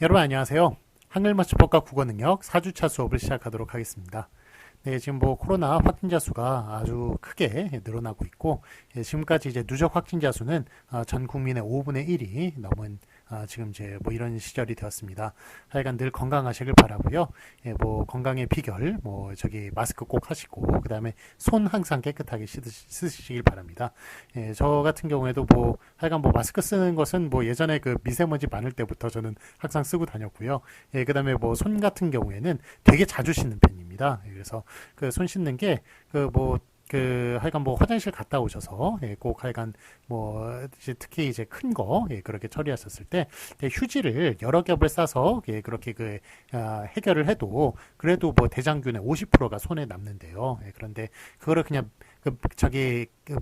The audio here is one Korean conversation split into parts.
여러분 안녕하세요. 한글맞춤법과 국어능력 4주차 수업을 시작하도록 하겠습니다. 네, 지금 뭐 코로나 확진자 수가 아주 크게 늘어나고 있고, 지금까지 이제 누적 확진자 수는 전 국민의 5분의 1이 넘은 지금 이제 뭐 이런 시절이 되었습니다. 하여간 늘 건강하시길 바라고요. 뭐 건강의 비결, 뭐 저기 마스크 꼭 하시고, 그 다음에 손 항상 깨끗하게 쓰시길 바랍니다. 저 같은 경우에도 뭐 하여간 뭐 마스크 쓰는 것은 뭐 예전에 그 미세먼지 많을 때부터 저는 항상 쓰고 다녔고요. 그 다음에 뭐 손 같은 경우에는 되게 자주 씻는 편입니다. 그래서 그 손 씻는 게 하여간 뭐 화장실 갔다 오셔서 꼭 하여간 뭐 이제 특히 이제 큰 거 그렇게 처리하셨을 때 휴지를 여러 겹을 싸서 그렇게 해결을 해도 그래도 뭐 대장균의 50%가 손에 남는데요. 그런데 그거를 그냥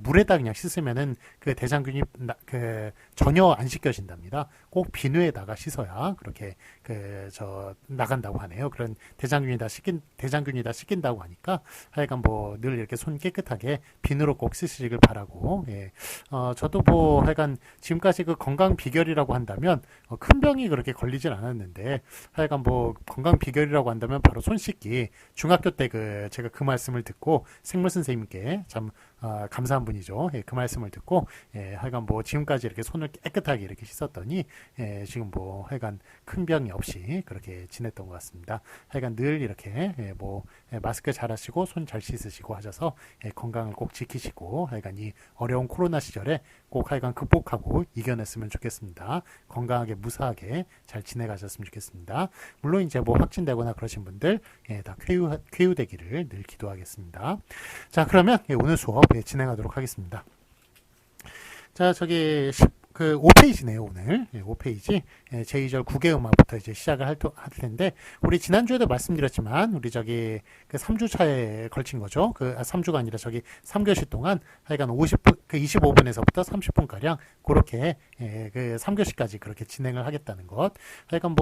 물에다 그냥 씻으면은 그 대장균이 전혀 안 씻겨진답니다. 꼭 비누에다가 씻어야 그렇게 나간다고 하네요. 그런 대장균이 다 씻긴다고 하니까 하여간 뭐 늘 이렇게 손 깨끗하게 비누로 꼭 씻으시길 바라고. 저도 뭐 하여간 지금까지 그 건강 비결이라고 한다면 큰 병이 그렇게 걸리진 않았는데 하여간 뭐 건강 비결이라고 한다면 바로 손 씻기. 중학교 때 제가 그 말씀을 듣고 생물 선생님께 참 감사한 분이죠. 그 말씀을 듣고 하여간 뭐 지금까지 이렇게 손을 깨끗하게 이렇게 씻었더니 지금 뭐 하여간 큰 병이 없이 그렇게 지냈던 것 같습니다. 하여간 늘 이렇게 마스크 잘 하시고 손 잘 씻으시고 하셔서 건강을 꼭 지키시고 하여간 이 어려운 코로나 시절에 꼭 하여간 극복하고 이겨냈으면 좋겠습니다. 건강하게 무사하게 잘 지내가셨으면 좋겠습니다. 물론 이제 뭐 확진되거나 그러신 분들 다 쾌유되기를 늘 기도하겠습니다. 자, 그러면 오늘 수업 진행하도록 하겠습니다. 자, 그 5페이지네요, 오늘. 5페이지. 제2절 국외음악부터 이제 시작을 할 텐데, 우리 지난주에도 말씀드렸지만, 우리 그 3주차에 걸친 거죠. 3주가 아니라 3교시 동안 하여간 25분에서부터 30분가량, 그렇게, 그 3교시까지 그렇게 진행을 하겠다는 것. 하여간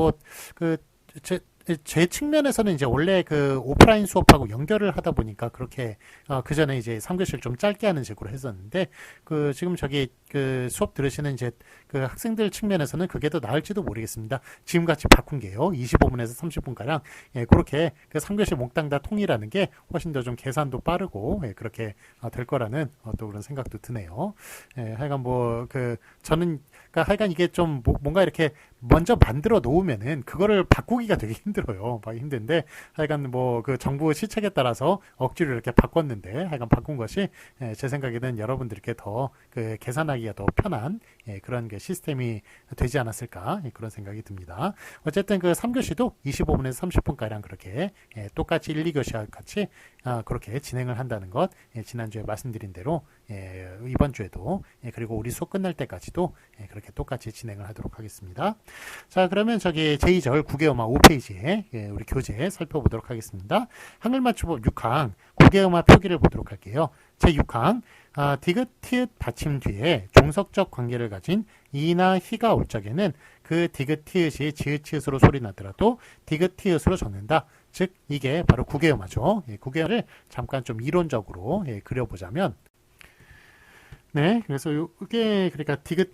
제 측면에서는 이제 원래 그 오프라인 수업하고 연결을 하다 보니까 그렇게 그 전에 이제 3교시를 좀 짧게 하는 식으로 했었는데 지금 그 수업 들으시는 이제 그 학생들 측면에서는 그게 더 나을지도 모르겠습니다. 지금 같이 바꾼 게요. 25분에서 30분 가량 그렇게 그 3교시 몽땅 다 통일하는 게 훨씬 더 좀 계산도 빠르고 그렇게 될 거라는 또 그런 생각도 드네요. 하여간 저는 하여간 이게 좀 뭔가 이렇게 먼저 만들어 놓으면은 그거를 바꾸기가 되게 힘들어요. 막 힘든데 하여간 그 정부 시책에 따라서 억지로 이렇게 바꿨는데 하여간 바꾼 것이 제 생각에는 여러분들께 더 계산하기가 더 편한 그런 시스템이 되지 않았을까 그런 생각이 듭니다. 어쨌든 그 3교시도 25분에서 30분가량 그렇게 똑같이 1, 2교시와 같이 그렇게 진행을 한다는 것 지난주에 말씀드린 대로 이번 주에도 그리고 우리 수업 끝날 때까지도 그렇게 똑같이 진행을 하도록 하겠습니다. 자, 그러면 제2절 국외음악 5페이지에 우리 교재 살펴보도록 하겠습니다. 한글맞춤법 6항 국외음악 표기를 보도록 할게요. 제6항 디귿, 티읕 받침 뒤에 종속적 관계를 가진 이나 희가 올 적에는 그 디귿, 티읕이 지읒, 치읒으로 소리 나더라도 디귿, 티읒으로 적는다. 즉 이게 바로 국외음화죠. 국외음화를 잠깐 좀 이론적으로 그려보자면 그래서 이게 그러니까 디귿,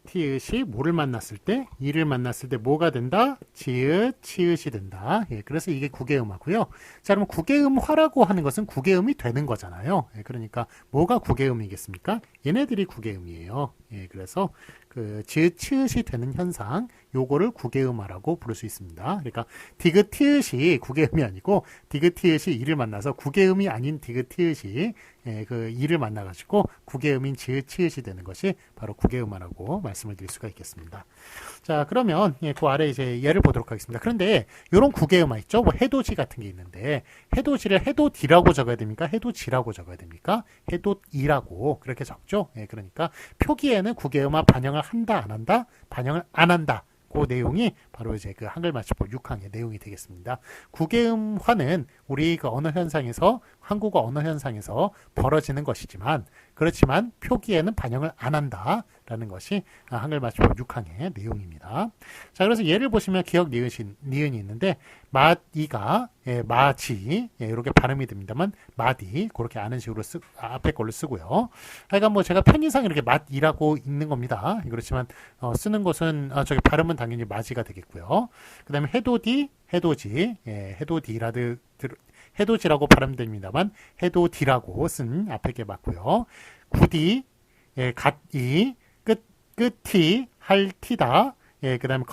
티읕이 뭐를 만났을 때, 이를 만났을 때 뭐가 된다? 지읒, 치읒이 된다. 그래서 이게 국외음화고요. 자, 그럼 국외음화라고 하는 것은 국외음이 되는 거잖아요. 그러니까 뭐가 국외음이겠습니까? 얘네들이 국외음이에요. 그래서 그 지읒, 치읒이 되는 현상, 요거를 국외음화라고 부를 수 있습니다. 그러니까 디귿, 티읕이 국외음이 아니고 디귿, 티읕이 이를 만나서 국외음이 아닌 디귿, 티읕이 그 이를 만나가지고 국외음인 지읒, 치읒이 되는 것이 바로 국외음화라고 말씀을 드릴 수가 있겠습니다. 자, 그러면 그 아래 이제 예를 보도록 하겠습니다. 그런데 이런 국외음화 있죠? 뭐 해돋이 같은 게 있는데 해돋이를 해돋이라고 적어야 됩니까? 해돋이라고 적어야 됩니까? 해돋이라고 그렇게 적죠? 그러니까 표기에는 국외음화 반영을 한다, 안 한다? 반영을 안 한다. 그 내용이 바로 이제 그 한글맞춤법 6항의 내용이 되겠습니다. 국외음화는 우리 그 언어 현상에서 한국어 언어 현상에서 벌어지는 것이지만 그렇지만 표기에는 반영을 안 한다라는 것이 한글 맞춤법 6항의 내용입니다. 자, 그래서 예를 보시면 기역 니은이 있는데 마이가 마지 이렇게 발음이 됩니다만 마디 그렇게 아는 식으로 앞에 걸로 쓰고요. 그러니까 뭐 제가 편의상 이렇게 맛이라고 읽는 겁니다. 그렇지만 쓰는 것은 저기 발음은 당연히 마지가 되겠고요. 그 다음에 해도디 해도지 해도지라고 발음됩니다만 해도디라고 쓴 앞에 게 맞고요. 굳이 갓이 끝이 할티다 그 다음에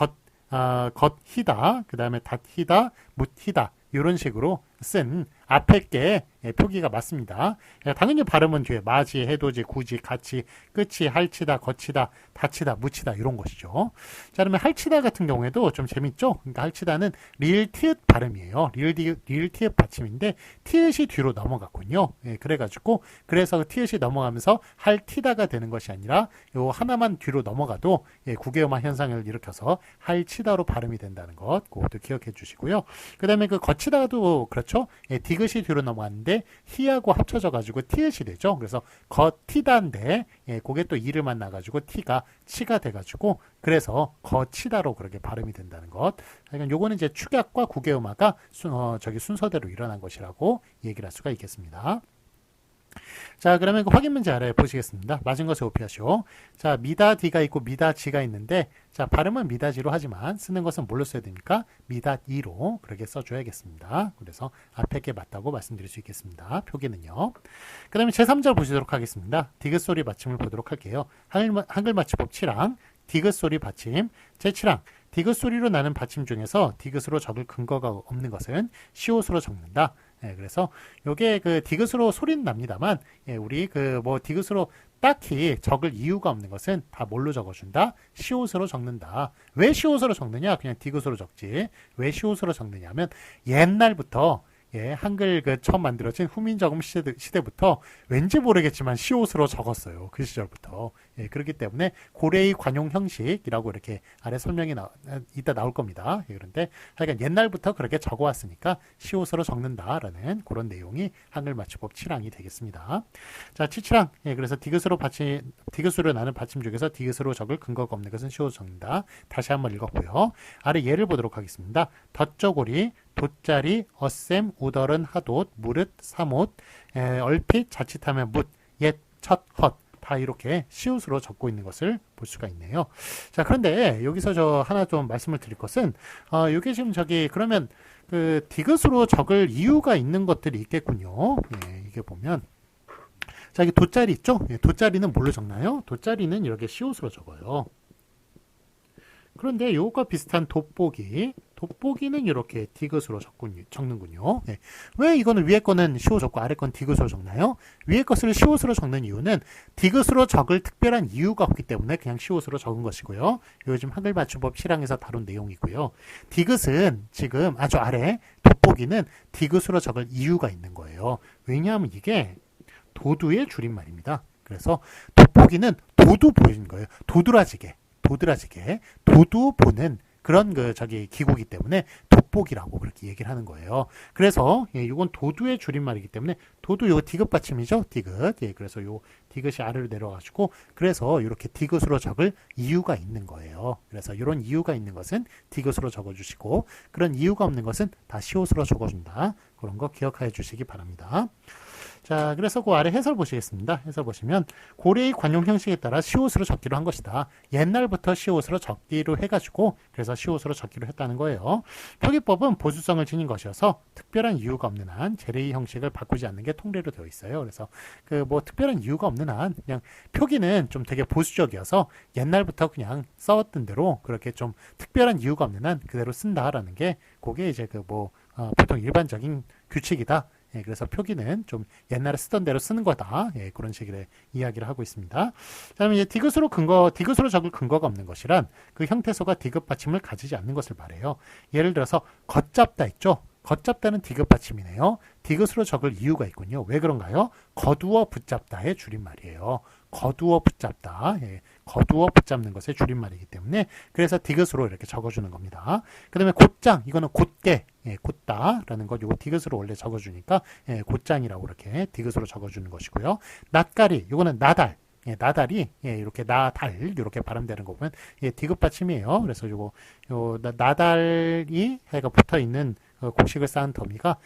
겉히다 그 다음에 닷히다 묻히다 이런 식으로 쓴 앞에 게 표기가 맞습니다. 당연히 발음은 뒤에 마지, 해도지, 굳이, 같이, 끝이, 할치다, 거치다, 닫히다, 묻히다 이런 것이죠. 자, 그러면 할치다 같은 경우에도 좀 재밌죠? 그러니까 할치다는 리을 티읕 발음이에요. 리을 티읕 받침인데 티읕이 뒤로 넘어갔군요. 그래가지고 그래서 티읕이 넘어가면서 할티다가 되는 것이 아니라 요 하나만 뒤로 넘어가도 구개음화 현상을 일으켜서 할치다로 발음이 된다는 것, 그것도 기억해 주시고요. 그 다음에 그 거치다도 그렇죠. 디귿이 뒤로 넘어갔는데 히하고 합쳐져 가지고 티읕이 되죠. 그래서 거티다인데 그게 또 이를 만나 가지고 티가 치가 돼 가지고 그래서 거치다로 그렇게 발음이 된다는 것. 그러니까 요거는 이제 축약과 구개음화가 저기 순서대로 일어난 것이라고 얘기를 할 수가 있겠습니다. 자, 그러면 그 확인 문제 아래 보시겠습니다. 맞은 것을 오피하시오. 자, 미다디가 있고 미다지가 있는데, 자, 발음은 미다지로 하지만 쓰는 것은 뭘로 써야 됩니까? 미다이로 그렇게 써줘야겠습니다. 그래서 앞에 게 맞다고 말씀드릴 수 있겠습니다. 표기는요. 그 다음에 제3절 보시도록 하겠습니다. 디귿 소리 받침을 보도록 할게요. 한글 맞춤법 7항, 디귿 소리 받침, 제7항, 디귿 소리로 나는 받침 중에서 디귿으로 적을 근거가 없는 것은 시옷으로 적는다. 그래서 요게 그 디귿으로 소리는 납니다만 우리 그 뭐 디귿으로 딱히 적을 이유가 없는 것은 다 뭘로 적어준다? 시옷으로 적는다. 왜 시옷으로 적느냐? 그냥 디귿으로 적지. 왜 시옷으로 적느냐면 옛날부터 한글 그 처음 만들어진 후민저금 시대부터 왠지 모르겠지만 시옷으로 적었어요. 그 시절부터. 그렇기 때문에 고래의 관용 형식이라고 이렇게 아래 설명이 이따 나올 겁니다. 그런데 하여간 옛날부터 그렇게 적어왔으니까 시옷으로 적는다라는 그런 내용이 한글 맞춤법 7항이 되겠습니다. 자, 7항. 그래서 디귿으로 나는 받침 중에서 디귿으로 적을 근거가 없는 것은 시옷으로 적는다. 다시 한번 읽었고요. 아래 예를 보도록 하겠습니다. 덧저고리 돛자리, 어셈, 우덜은 하돛, 무릇, 사못, 얼핏, 자칫하면 묻, 옛, 첫, 헛. 다 이렇게 시옷으로 적고 있는 것을 볼 수가 있네요. 자, 그런데 여기서 저 하나 좀 말씀을 드릴 것은, 이게 지금 그러면 그 디귿으로 적을 이유가 있는 것들이 있겠군요. 이게 보면. 자, 이게 돛자리 있죠? 돛자리는 뭘로 적나요? 돛자리는 이렇게 시옷으로 적어요. 그런데 요것과 비슷한 돋보기는 이렇게 디귿으로 적는군요. 왜 이거는 위에 거는 시옷 적고 아래 건 디귿으로 적나요? 위에 것을 시옷으로 적는 이유는 디귿으로 적을 특별한 이유가 없기 때문에 그냥 시옷으로 적은 것이고요. 요즘 한글 맞춤법 실황에서 다룬 내용이고요. 디귿은 지금 아주 아래 돋보기는 디귿으로 적을 이유가 있는 거예요. 왜냐하면 이게 도두의 줄임말입니다. 그래서 돋보기는 도두 보이는 거예요. 도드라지게 도두 보는 그런 기구이기 때문에 돋보기라고 그렇게 얘기를 하는 거예요. 그래서 이건 도두의 줄임말이기 때문에 도두 요 디귿 받침이죠. 디귿. 그래서 요 디귿이 아래로 내려가지고 그래서 이렇게 디귿으로 적을 이유가 있는 거예요. 그래서 이런 이유가 있는 것은 디귿으로 적어주시고 그런 이유가 없는 것은 다 시옷으로 적어준다. 그런 거 기억해 주시기 바랍니다. 자, 그래서 그 아래 해설 보시겠습니다. 해설 보시면 고래의 관용 형식에 따라 시옷으로 적기로 한 것이다. 옛날부터 시옷으로 적기로 해가지고 그래서 시옷으로 적기로 했다는 거예요. 표기법은 보수성을 지닌 것이어서 특별한 이유가 없는 한 제레의 형식을 바꾸지 않는 게 통례로 되어 있어요. 그래서 특별한 이유가 없는 한 그냥 표기는 좀 되게 보수적이어서 옛날부터 그냥 써왔던 대로 그렇게 좀 특별한 이유가 없는 한 그대로 쓴다라는 게 그게 이제 보통 일반적인 규칙이다. 그래서 표기는 좀 옛날에 쓰던 대로 쓰는 거다. 그런 식의 이야기를 하고 있습니다. 그다음에 이제 디귿으로 적을 근거가 없는 것이란 그 형태소가 디귿 받침을 가지지 않는 것을 말해요. 예를 들어서 걷잡다 있죠. 걷잡다는 디귿 받침이네요. 디귿으로 적을 이유가 있군요. 왜 그런가요? 거두어 붙잡다의 줄임말이에요. 거두어 붙잡다. 거두어 붙잡는 것의 줄임말이기 때문에 그래서 디귿으로 이렇게 적어주는 겁니다. 그 다음에 곧장 이거는 곧게 곧다라는 것 요거 디귿으로 원래 적어주니까 곧장이라고 이렇게 디귿으로 적어주는 것이고요. 낫가리 요거는 나달. 나달이 이렇게 나달 이렇게 발음되는 거 보면 디귿 받침이에요. 그래서 요거 나달이 해가 붙어 있는 곡식을 쌓은 더미가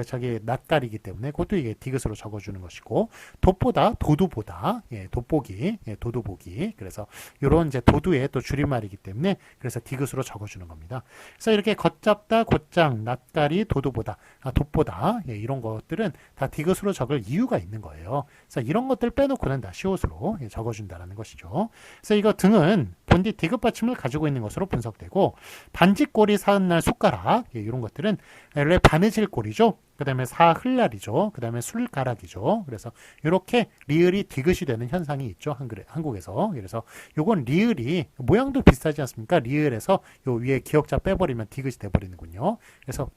저기 낫갈이기 때문에 그것도 이게 디귿으로 적어주는 것이고 돛보다 도두보다 돋보기 도두보기 그래서 요런 이제 도두의 또 줄임말이기 때문에 그래서 디귿으로 적어주는 겁니다. 그래서 이렇게 걷잡다 곧장 낫갈이 도두보다 돛보다 이런 것들은 다 디귿으로 적을 이유가 있는 거예요. 그래서 이런 것들 빼놓고는 다 시옷으로 적어준다는 것이죠. 그래서 이거 등은 본디 디귿 받침을 가지고 있는 것으로 분석되고 반지꼬리 사흔날 숟가락 이런 것들은 원래 바느질 꼬리죠. 그 다음에 사흘날이죠. 그 다음에 술가락이죠. 그래서 이렇게 리을이 디귿이 되는 현상이 있죠. 한국에서. 그래서 요건 리을이 모양도 비슷하지 않습니까? 리을에서 요 위에 기역자 빼버리면 디귿이 돼버리는군요. 그래서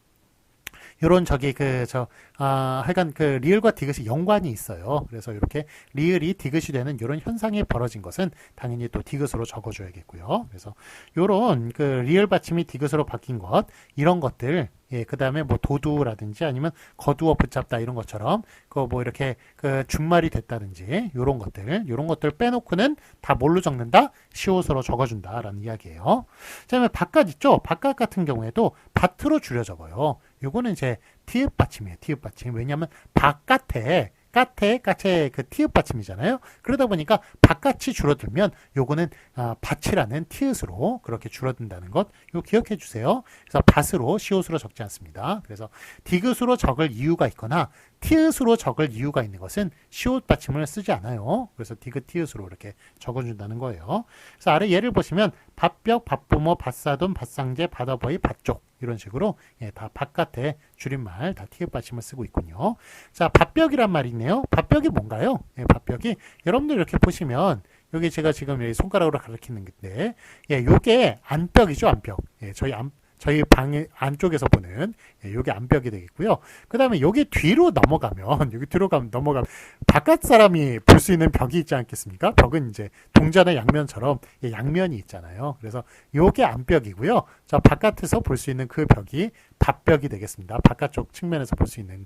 요런 하여간 그 리을과 디귿이 연관이 있어요. 그래서 이렇게 리을이 디귿이 되는 요런 현상이 벌어진 것은 당연히 또 디귿으로 적어줘야겠고요. 그래서 요런 그 리을 받침이 디귿으로 바뀐 것, 이런 것들, 그 다음에 뭐 도두라든지 아니면 거두어 붙잡다 이런 것처럼 그 뭐 이렇게 그 준말이 됐다든지 요런 것들 빼놓고는 다 뭘로 적는다? 시옷으로 적어준다라는 이야기예요. 자, 그다음에 바깥 있죠? 바깥 같은 경우에도 밭으로 줄여 적어요. 요거는 이제 티읕 받침이에요. 티읕 받침. 왜냐하면 바깥에 까체 그 티읕 받침이잖아요. 그러다 보니까 바깥이 줄어들면 요거는 밭이라는 티읕으로 그렇게 줄어든다는 것 요 기억해 주세요. 그래서 밭으로 시옷으로 적지 않습니다. 그래서 디귿으로 적을 이유가 있거나 티읕으로 적을 이유가 있는 것은 시옷 받침을 쓰지 않아요. 그래서 디귿 티읕으로 이렇게 적어준다는 거예요. 그래서 아래 예를 보시면 밭벽, 밭부모, 밭사돈, 밭상제, 밭어버이, 밭족 이런 식으로 다 바깥에 줄임말 다 티읕 받침을 쓰고 있군요. 자, 밭벽이란 말이 있네요. 밭벽이 뭔가요? 밭벽이 여러분들 이렇게 보시면 여기 제가 지금 손가락으로 가리키는 건데 요게 안벽이죠. 안벽. 저희 방 안쪽에서 보는 요게 안벽이 되겠고요. 그 다음에 여기 뒤로 넘어가면 바깥 사람이 볼 수 있는 벽이 있지 않겠습니까? 벽은 이제 동전의 양면처럼 양면이 있잖아요. 그래서 요게 안벽이고요. 자, 바깥에서 볼 수 있는 그 벽이 밭벽이 되겠습니다. 바깥쪽 측면에서 볼 수 있는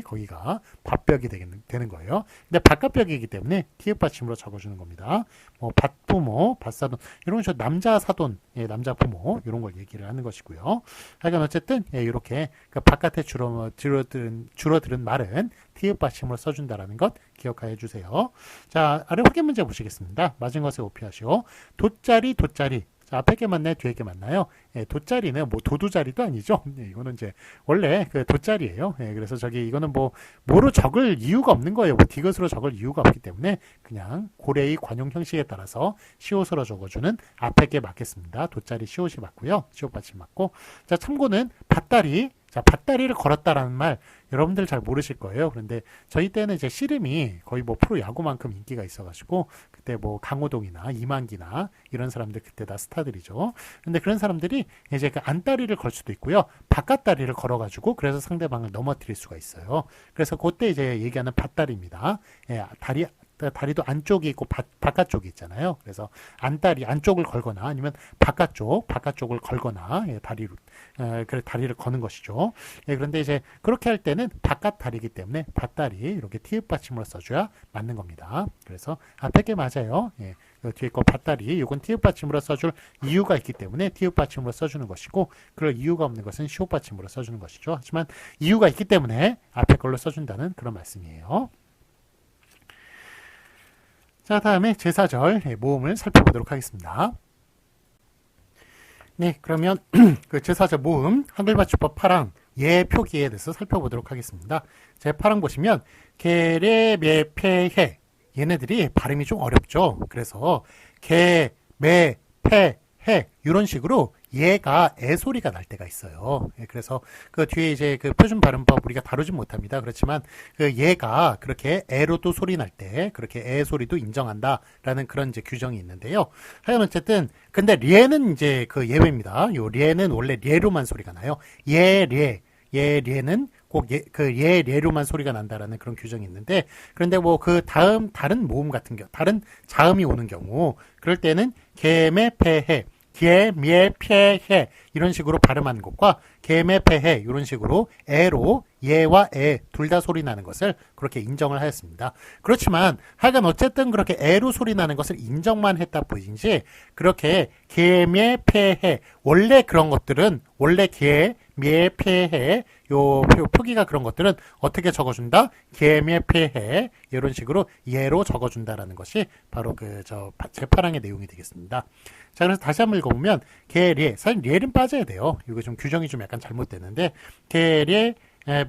거기가 밭벽이 되는 거예요. 근데 바깥벽이기 때문에 티읕 받침으로 적어주는 겁니다. 뭐 밭부모, 밭사돈 이런 건 남자 사돈, 남자 부모 이런 걸 얘기를 하는 것이고요. 하여간 어쨌든 이렇게 그 바깥에 줄어드는 말은 티읕 받침으로 써준다라는 것 기억하여 주세요. 자, 아래 확인 문제 보시겠습니다. 맞은 것에 오피하시오. 돗자리. 자, 앞에 게 맞나요? 뒤에 게 맞나요? 돗자리는 뭐 도두자리도 아니죠. 이거는 이제 원래 그 돗자리예요. 그래서 이거는 뭐로 적을 이유가 없는 거예요. 뭐 디귿으로 적을 이유가 없기 때문에 그냥 고래의 관용 형식에 따라서 시옷으로 적어주는 앞에 게 맞겠습니다. 돗자리 시옷이 맞고요. 시옷 받침 맞고. 자, 참고는 밭다리. 자, 밭다리를 걸었다라는 말 여러분들 잘 모르실 거예요. 그런데 저희 때는 이제 씨름이 거의 뭐 프로야구만큼 인기가 있어가지고 그때 뭐 강호동이나 이만기나 이런 사람들 그때 다 스타들이죠. 근데 그런 사람들이 이제 그 안다리를 걸 수도 있고요. 바깥다리를 걸어가지고 그래서 상대방을 넘어뜨릴 수가 있어요. 그래서 그때 이제 얘기하는 밭다리입니다. 다리도 안쪽이 있고 바깥쪽이 있잖아요. 그래서 안쪽을 걸거나 아니면 바깥쪽을 걸거나 다리를 거는 것이죠. 그런데 이제 그렇게 할 때는 바깥 다리이기 때문에 밭다리 이렇게 티읕 받침으로 써줘야 맞는 겁니다. 그래서 앞에 게 맞아요. 뒤에 거 밭다리 이건 티읕 받침으로 써줄 이유가 있기 때문에 티읕 받침으로 써주는 것이고 그럴 이유가 없는 것은 시옷 받침으로 써주는 것이죠. 하지만 이유가 있기 때문에 앞에 걸로 써준다는 그런 말씀이에요. 자, 다음에 제사절 모음을 살펴보도록 하겠습니다. 네, 그러면 그 제사절 모음 한글맞춤법 8항 예 표기에 대해서 살펴보도록 하겠습니다. 제 8항 보시면 게레메페해 얘네들이 발음이 좀 어렵죠. 그래서 게메페해 이런 식으로 얘가 애 소리가 날 때가 있어요. 그래서 그 뒤에 이제 그 표준 발음법 우리가 다루진 못합니다. 그렇지만 그 얘가 그렇게 애로도 소리 날 때 그렇게 애 소리도 인정한다라는 그런 이제 규정이 있는데요. 하여간 어쨌든 근데 례는 이제 그 예외입니다. 요 례는 원래 례로만 소리가 나요. 례는 꼭 례로만 소리가 난다라는 그런 규정이 있는데 그런데 뭐 그 다른 모음 같은 경우 다른 자음이 오는 경우 그럴 때는 게메페해 개, 매, 폐, 해 이런 식으로 발음하는 것과 개, 매, 폐, 해 이런 식으로 에로 예와 에 둘 다 소리 나는 것을 그렇게 인정을 하였습니다. 그렇지만 하여간 어쨌든 그렇게 에로 소리 나는 것을 인정만 했다 뿐이지 그렇게 개, 매, 폐, 해 원래 그런 것들은 원래 개, 매, 폐, 해 요 표기가 그런 것들은 어떻게 적어준다? 개, 매, 폐, 해 이런 식으로 예로 적어준다라는 것이 바로 제8항의 내용이 되겠습니다. 자, 그래서 다시 한번 읽어보면 개, 례 사실 례는 빠져야 돼요. 이거 좀 규정이 좀 약간 잘못됐는데 개, 례,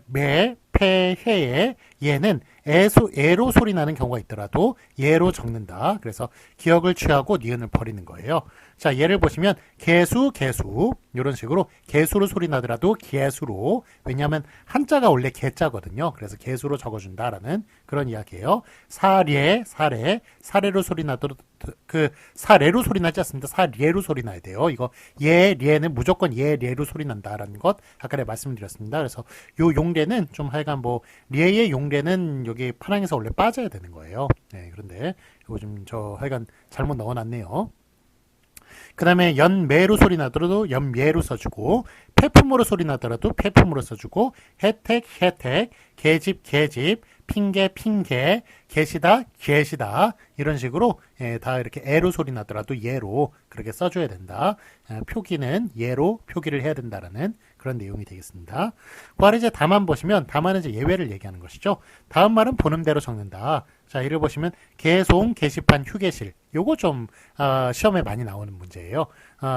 매, 폐, 해에 얘는 애로 소리 나는 경우가 있더라도 예로 적는다. 그래서 기억을 취하고 니은을 버리는 거예요. 자, 예를 보시면 개수, 개수 이런 식으로 개수로 소리 나더라도 개수로 왜냐하면 한자가 원래 개자거든요. 그래서 개수로 적어준다라는 그런 이야기예요. 사례, 사례, 사례로 소리 나더라도 사례로 소리 나지 않습니다. 사례로 소리 나야 돼요. 이거 예, 례는 무조건 예, 례로 소리 난다라는 것 아까 말씀드렸습니다. 그래서 요 용례는 좀 하여간 뭐 례의 용례는 여기 파랑에서 원래 빠져야 되는 거예요. 네, 그런데 이거 좀 하여간 잘못 넣어놨네요. 그 다음에 연매로 소리 나더라도 연매로 써주고 폐품으로 소리 나더라도 폐품으로 써주고 혜택, 혜택, 계집, 계집, 핑계, 핑계, 계시다, 계시다 이런 식으로 다 이렇게 애로 소리 나더라도 예로 그렇게 써줘야 된다. 표기는 예로 표기를 해야 된다라는 그런 내용이 되겠습니다. 그 아래 이제 다만 보시면 다만은 이제 예외를 얘기하는 것이죠. 다음 말은 보는 대로 적는다. 자, 이를 보시면 개송, 게시판, 휴게실 요거 좀 시험에 많이 나오는 문제예요.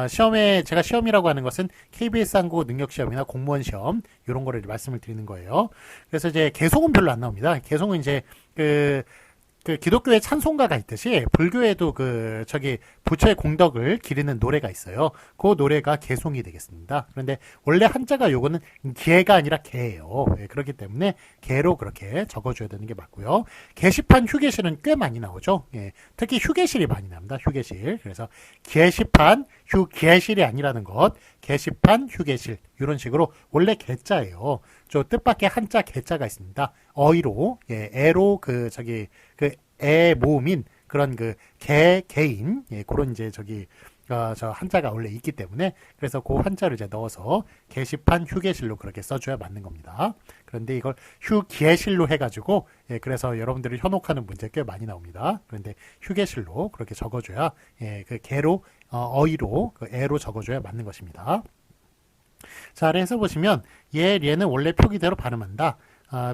시험에 제가 시험이라고 하는 것은 KBS 한국어 능력 시험이나 공무원 시험 이런 거를 말씀을 드리는 거예요. 그래서 이제 개송은 별로 안 나옵니다. 개송은 이제 그 기독교의 찬송가가 있듯이 불교에도 부처의 공덕을 기리는 노래가 있어요. 그 노래가 개송이 되겠습니다. 그런데 원래 한자가 요거는 개가 아니라 개예요. 그렇기 때문에 개로 그렇게 적어줘야 되는 게 맞고요. 게시판, 휴게실은 꽤 많이 나오죠. 특히 휴게실이 많이 납니다. 휴게실. 그래서 게시판, 휴게실이 아니라는 것. 게시판, 휴게실 이런 식으로 원래 개자예요. 저 뜻밖의 한자 개자가 있습니다. 어이로 애로 애 모음인 그런 개인 그런 이제 저 한자가 원래 있기 때문에 그래서 그 한자를 이제 넣어서 게시판 휴게실로 그렇게 써줘야 맞는 겁니다. 그런데 이걸 휴게실로 해가지고 그래서 여러분들이 현혹하는 문제 꽤 많이 나옵니다. 그런데 휴게실로 그렇게 적어줘야 그 개로 어이로 애로 적어줘야 맞는 것입니다. 자, 아래에서 보시면 얘는 원래 표기대로 발음한다.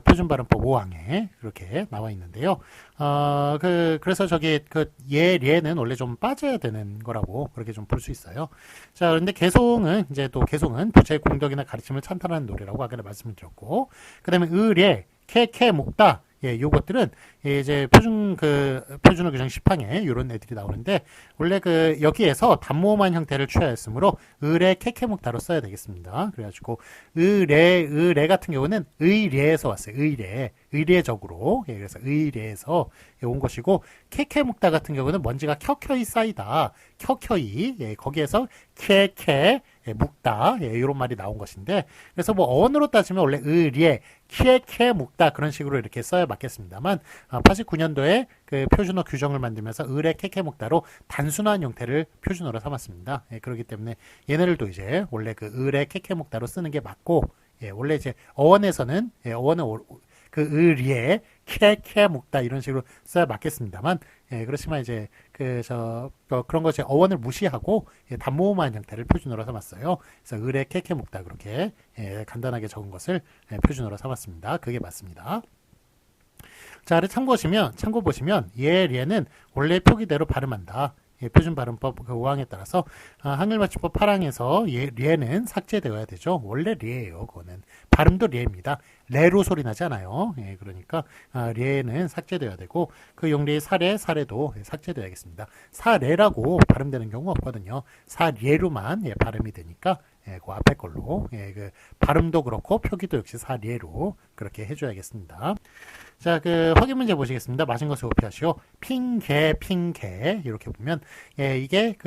표준발음법 5항에 그렇게 나와 있는데요. 그래서 얘는 원래 좀 빠져야 되는 거라고 그렇게 좀 볼 수 있어요. 자, 그런데 개송은 개송은 부처의 공덕이나 가르침을 찬탄하는 노래라고 아까 말씀을 드렸고, 그 다음에 의례, 캐, 묵다, 요것들은 이제 표준어 규정 10항에 이런 애들이 나오는데 원래 여기에서 단모음한 형태를 취하였으므로 의례, 캐캐묵다로 써야 되겠습니다. 그래가지고 의례 같은 경우는 의례에서 왔어요. 의례적으로 그래서 의례에서 온 것이고 캐캐묵다 같은 경우는 먼지가 켜켜이 쌓이다. 켜켜이 거기에서 캐캐 묵다 이런 말이 나온 것인데 그래서 뭐 어원으로 따지면 원래 의례 캐캐 묵다 그런 식으로 이렇게 써야 맞겠습니다만 89년도에 그 표준어 규정을 만들면서 의례 캐캐 묵다로 단순한 형태를 표준어로 삼았습니다. 그렇기 때문에 얘네들도 이제 원래 의례 캐캐 묵다로 쓰는 게 맞고 원래 이제 어원에서는 어원은 의례 캐캐 묵다 이런 식으로 써야 맞겠습니다만 그렇지만 이제 그런 것이 어원을 무시하고 단모음한 형태를 표준어로 삼았어요. 그래서 의례 캐캐 묵다 그렇게 간단하게 적은 것을 표준어로 삼았습니다. 그게 맞습니다. 자, 아래 참고 보시면 얘는 원래 표기대로 발음한다. 표준 발음법 5항에 따라서 한글 맞춤법 8항에서 얘는 삭제되어야 되죠. 원래 례예요. 그거는 발음도 례입니다. 레로 소리 나지 않아요. 그러니까 례는 삭제되어야 되고 그 용례의 사례도 삭제되어야겠습니다. 사례라고 발음되는 경우가 없거든요. 사례로만 발음이 되니까 그 앞에 걸로 그 발음도 그렇고 표기도 역시 사례로 그렇게 해줘야겠습니다. 자, 확인 문제 보시겠습니다. 맞은 것을 오피하시오. 핑계 이렇게 보면 이게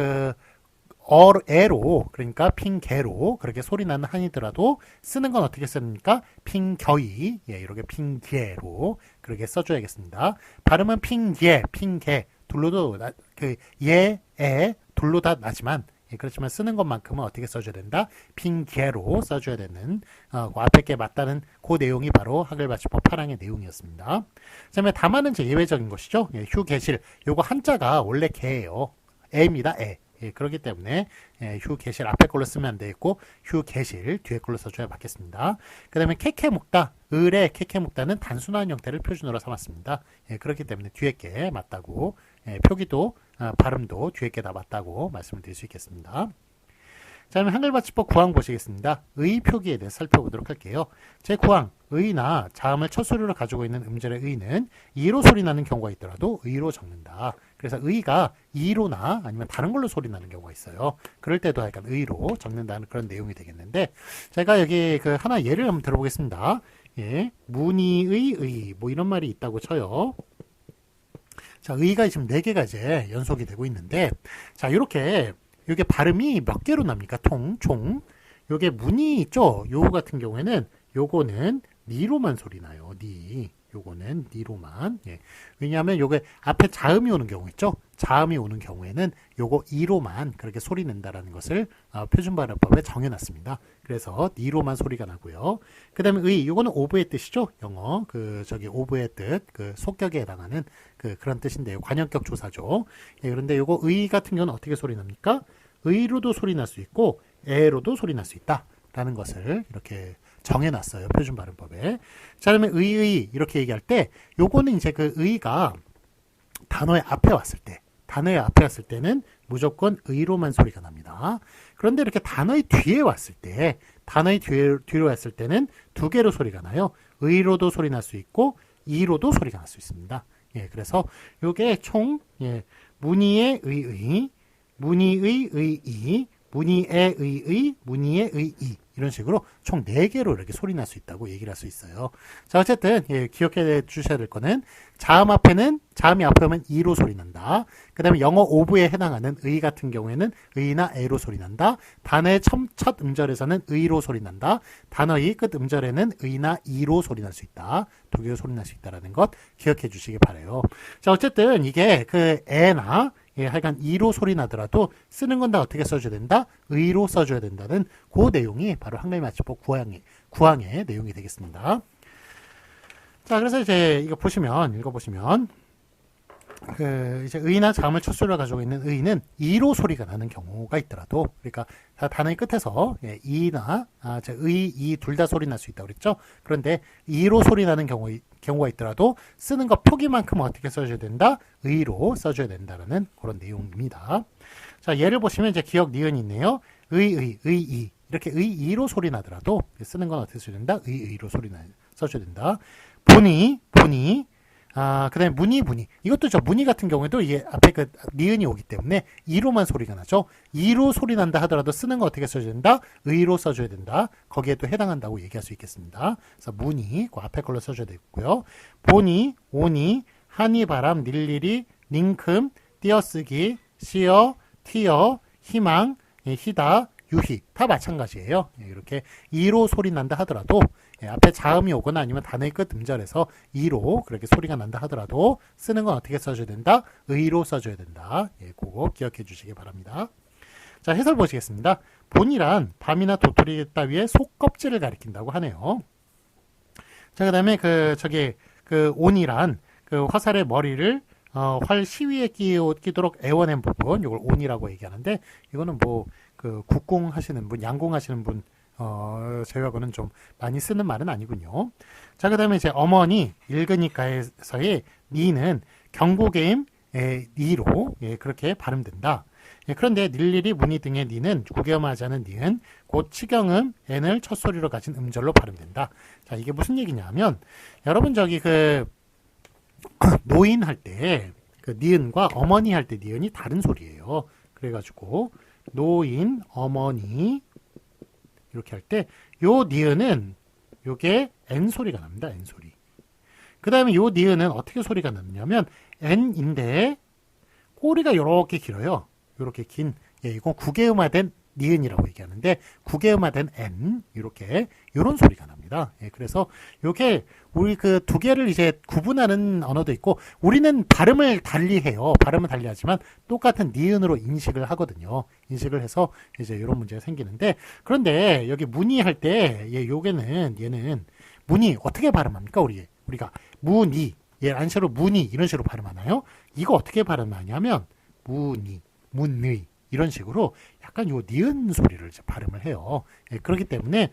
애로 그러니까 핑계로 그렇게 소리 나는 한이더라도 쓰는 건 어떻게 쓰니까 핑겨이 이렇게 핑계로 그렇게 써줘야겠습니다. 발음은 핑계 둘로도 둘로 다 나지만 그렇지만 쓰는 것만큼은 어떻게 써줘야 된다? 핑계로 써줘야 되는 그 앞에 게 맞다는 그 내용이 바로 학을마치법 8항의 내용이었습니다. 그 다음에 다만은 이제 예외적인 것이죠. 휴 계실 요거 한자가 원래 개예요. 애입니다. 애. 그렇기 때문에 휴 계실 앞에 걸로 쓰면 안 되겠고 휴 계실 뒤에 걸로 써줘야 맞겠습니다. 그 다음에 케케 묵다 을의 케케 묵다는 단순한 형태를 표준으로 삼았습니다. 그렇기 때문에 뒤에 게 맞다고 표기도 발음도 뒤에 게 다 맞다고 말씀을 드릴 수 있겠습니다. 자, 그럼 한글받침법 9항 보시겠습니다. 의 표기에 대해서 살펴보도록 할게요. 제9항 의나 자음을 첫 소리로 가지고 있는 음절의 의는 이로 소리 나는 경우가 있더라도 의로 적는다. 그래서 의가 이로나 아니면 다른 걸로 소리 나는 경우가 있어요. 그럴 때도 약간 의로 적는다는 그런 내용이 되겠는데, 제가 여기 그 하나 예를 한번 들어보겠습니다. 문의의 의 뭐 이런 말이 있다고 쳐요. 자, 의가 지금 4개가 이제 연속이 되고 있는데, 자, 이렇게 이게 발음이 몇 개로 납니까? 총. 요게 문이 있죠? 요거 같은 경우에는 요거는 니로만 소리 나요. 니. 요거는 니로만. 왜냐하면 요게 앞에 자음이 오는 경우 있죠? 자음이 오는 경우에는 요거 이로만 그렇게 소리 낸다라는 것을 표준발음법에 정해놨습니다. 그래서 니로만 소리가 나고요. 그 다음에 의, 요거는 오브의 뜻이죠? 영어. 오브의 뜻, 속격에 해당하는 그런 뜻인데요. 관형격 조사죠. 그런데 요거 의 같은 경우는 어떻게 소리 납니까? 의로도 소리 날 수 있고, 애로도 소리 날 수 있다. 라는 것을 이렇게 정해놨어요. 표준발음법에. 자, 그러면 의 이렇게 얘기할 때 요거는 이제 그 의가 단어의 앞에 왔을 때는 무조건 의로만 소리가 납니다. 그런데 이렇게 단어의 뒤에 왔을 때, 뒤로 왔을 때는 2개로 소리가 나요. 의로도 소리 날 수 있고 이로도 소리가 날 수 있습니다. 그래서 요게 총 문의의 의의, 문의의 의의, 문의의 의의, 문의의 의의 이런 식으로 총 4개로 이렇게 소리 날 수 있다고 얘기를 할 수 있어요. 자, 어쨌든 기억해 주셔야 될 거는 자음이 앞에 오면 이로 소리 난다. 그 다음에 영어 오브에 해당하는 의 같은 경우에는 의나 애로 소리 난다. 단어의 첫 음절에서는 의로 소리 난다. 단어의 끝 음절에는 의나 이로 소리 날 수 있다. 2개로 소리 날 수 있다는 것 기억해 주시기 바라요. 자, 어쨌든 이게 그 애나 하여간 이로 소리 나더라도 쓰는 건 다 어떻게 써줘야 된다? 의로 써줘야 된다는 그 내용이 바로 학래마치법 9항의 내용이 되겠습니다. 자, 그래서 이제 이거 읽어보시면 이제 의나 자음을 첫 소리로 가지고 있는 의는 이로 소리가 나는 경우가 있더라도, 그러니까 단어의 끝에서 이나 의, 이 둘 다 소리 날 수 있다고 그랬죠. 그런데 이로 소리 나는 경우가 있더라도 쓰는 거 표기만큼 어떻게 써줘야 된다? 의로 써줘야 된다는 그런 내용입니다. 자, 예를 보시면 이제 기억 니은이 있네요. 의, 이 이렇게 의, 이로 소리 나더라도 쓰는 건 어떻게 써줘야 된다? 의로 써줘야 된다. 보니 그 다음에 문의. 이것도 문의 같은 경우에도 이게 앞에 그 니은이 오기 때문에 이로만 소리가 나죠. 이로 소리 난다 하더라도 쓰는 거 어떻게 써줘야 된다? 의로 써줘야 된다. 거기에 또 해당한다고 얘기할 수 있겠습니다. 그래서 문의, 그 앞에 걸로 써줘야 되고요. 보니, 오니, 하니, 바람, 닐리리, 링큼, 띄어쓰기, 시어, 티어, 희망, 희다, 유희 다 마찬가지예요. 이렇게 이로 소리 난다 하더라도 앞에 자음이 오거나 아니면 단어의 끝 음절에서 이로 그렇게 소리가 난다 하더라도 쓰는 건 어떻게 써줘야 된다? 의로 써줘야 된다. 그거 기억해 주시기 바랍니다. 자, 해설 보시겠습니다. 본이란 밤이나 도토리 따위의 속껍질을 가리킨다고 하네요. 자, 그 다음에 온이란 화살의 머리를 활 시위에 끼도록 애워낸 부분, 이걸 온이라고 얘기하는데, 이거는 국공 하시는 분, 양공 하시는 분, 제외하고는 좀 많이 쓰는 말은 아니군요. 자, 그 다음에 이제 어머니, 읽으니까에서의 니는 경고게임 니로 그렇게 발음된다. 그런데 닐리리, 문이 등의 니는 구개음하지 않은 니은, 곧 치경음, n을 첫 소리로 가진 음절로 발음된다. 자, 이게 무슨 얘기냐면, 여러분 노인 할 때 니은과 어머니 할 때 니은이 다른 소리예요. 그래가지고 노인, 어머니 이렇게 할 때 요 니은은 요게 N 소리가 납니다. N 소리. 그 다음에 요 니은은 어떻게 소리가 나느냐면 N인데 꼬리가 요렇게 길어요. 요렇게 긴, 이건 구개음화된 니은이라고 얘기하는데 국외음화된 N 이렇게 이런 소리가 납니다. 예, 그래서 요게 우리 그 두 개를 이제 구분하는 언어도 있고 우리는 발음을 달리 해요. 발음을 달리 하지만 똑같은 니은으로 인식을 하거든요. 인식을 해서 이제 이런 문제가 생기는데 그런데 여기 문의 할 때 요게는 얘는 문의 어떻게 발음합니까? 우리가 문의 안식으로 문의 이런 식으로 발음하나요? 이거 어떻게 발음하냐면 문의, 문의 이런 식으로 약간 요 니은 소리를 이제 발음을 해요. 예, 그렇기 때문에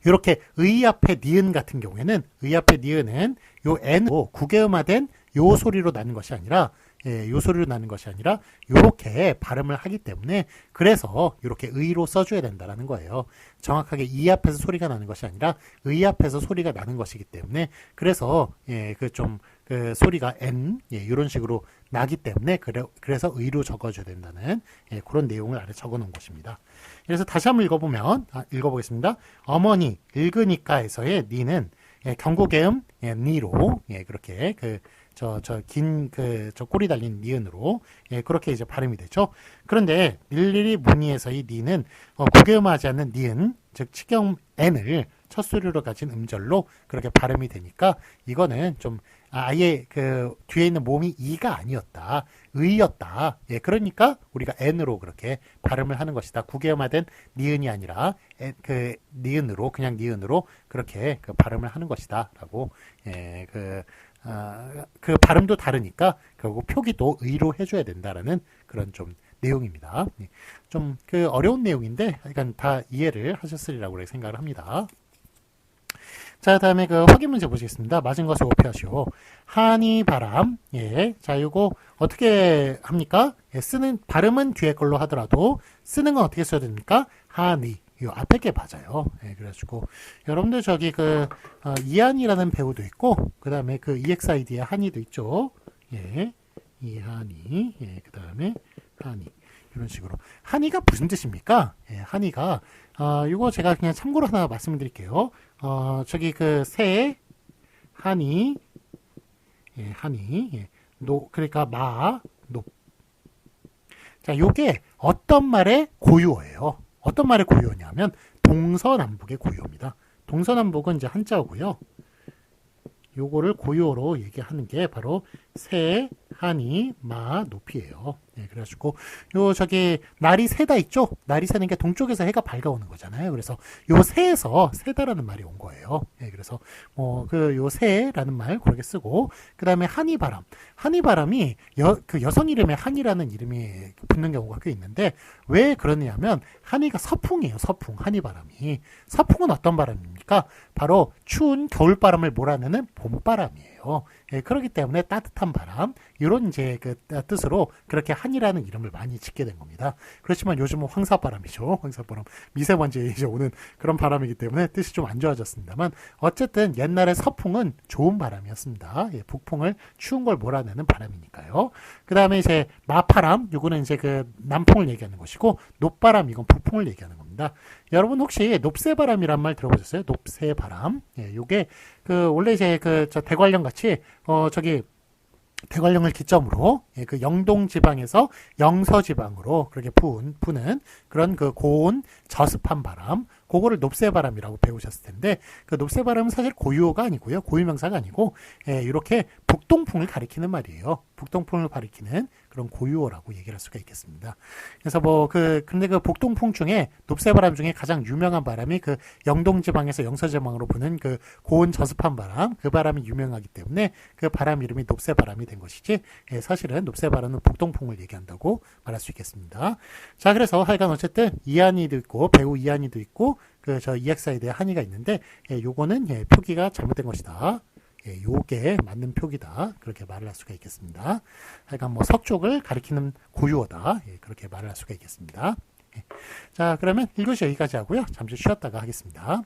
이렇게 의 앞에 니은 같은 경우에는 의 앞에 니은은 요 N으로 국외음화된 요 소리로 나는 것이 아니라 요 소리로 나는 것이 아니라 요렇게 발음을 하기 때문에 그래서 이렇게 의로 써줘야 된다라는 거예요. 정확하게 이 앞에서 소리가 나는 것이 아니라 의 앞에서 소리가 나는 것이기 때문에 그래서 그 소리가 N 이런 식으로 나기 때문에 그래서 의로 적어줘야 된다는 그런 내용을 아래 적어놓은 것입니다. 그래서 다시 한번 읽어보겠습니다. 어머니 읽으니까에서의 니는 경고개음 니로 그렇게 저 꼬리 달린 니은으로 그렇게 이제 발음이 되죠. 그런데 일일이 문의에서의 니는 국외음하지 않는 니은 즉 치경 N을 첫 소리로 가진 음절로 그렇게 발음이 되니까 이거는 좀 아예 그 뒤에 있는 몸이 이가 아니었다. 의였다. 그러니까 우리가 N으로 그렇게 발음을 하는 것이다. 국외음화된 니은이 아니라 그 니은으로 그냥 니은으로 그렇게 그 발음을 하는 것이다. 라고 그 발음도 다르니까 결국 표기도 의로 해줘야 된다라는 그런 좀 내용입니다. 좀 그 어려운 내용인데 약간 다 이해를 하셨으리라고 생각을 합니다. 자, 다음에 그 확인 문제 보시겠습니다. 맞은 것을 오피하시오. 하니 바람. 자, 요거 어떻게 합니까? 쓰는 발음은 뒤에 걸로 하더라도 쓰는 건 어떻게 써야 됩니까? 하니. 요 앞에 게 맞아요. 그래가지고 여러분들 저기 이한이라는 배우도 있고 그 다음에 그 EXID의 한이도 있죠. 이한이. 그 다음에 한이. 이런 식으로. 한이가 무슨 뜻입니까? 한이가 이거 제가 그냥 참고로 하나 말씀드릴게요. 저기 새 한이 한이 그러니까 높. 자, 요게 어떤 말의 고유어예요? 어떤 말의 고유어냐면 동서남북의 고유어입니다. 동서남북은 이제 한자어고요. 요거를 고유어로 얘기하는 게 바로 새, 한이, 높이에요. 그래가지고 저기 날이 새다 있죠? 날이 새는 게 동쪽에서 해가 밝아오는 거잖아요. 그래서 요 새에서 새다라는 말이 온 거예요. 그래서 요 새라는 말 그렇게 쓰고 그 다음에 한이바람. 한이바람이 그 여성 이름에 한이라는 이름이 붙는 경우가 꽤 있는데 왜 그러냐면 한이가 서풍이에요. 서풍. 한이바람이. 서풍은 어떤 바람입니까? 바로 추운 겨울바람을 몰아내는 봄바람이에요. 그렇기 때문에 따뜻한 바람 이런 이제 그 뜻으로 그렇게 한이라는 이름을 많이 짓게 된 겁니다. 그렇지만 요즘은 황사바람이죠. 황사바람 미세먼지에 이제 오는 그런 바람이기 때문에 뜻이 좀 안 좋아졌습니다만 어쨌든 옛날에 서풍은 좋은 바람이었습니다. 북풍을 추운 걸 몰아내는 바람이니까요. 그 다음에 이제 마파람 요거는 이제 그 남풍을 얘기하는 것이고 높바람 이건 북풍을 얘기하는 겁니다. 여러분 혹시 높새바람이란 말 들어보셨어요? 높새바람. 요게 원래 이제 저 대관령 같이 저기 대관령을 기점으로 그 영동 지방에서 영서 지방으로 그렇게 부는 그런 그 고온 저습한 바람, 그거를 높새바람이라고 배우셨을 텐데 그 높새바람은 사실 고유어가 아니고요, 고유명사가 아니고 이렇게 북동풍을 가리키는 말이에요. 북동풍을 가리키는 그런 고유어라고 얘기를 할 수가 있겠습니다. 그래서 근데 그 북동풍 중에 높새바람 중에 가장 유명한 바람이 그 영동 지방에서 영서 지방으로 부는 그 고온 저습한 바람, 그 바람이 유명하기 때문에 그 바람 이름이 높새바람이 된 것이지 사실은 높새바람은 북동풍을 얘기한다고 말할 수 있겠습니다. 자, 그래서 하여간 어쨌든 이한이도 있고 배우 이한이도 있고 저 EXID의 한이가 있는데 요거는 표기가 잘못된 것이다. 요게 맞는 표기다. 그렇게 말을 할 수가 있겠습니다. 하여간 서쪽을 가리키는 고유어다. 그렇게 말을 할 수가 있겠습니다. 자, 그러면 1교시 여기까지 하고요. 잠시 쉬었다가 하겠습니다.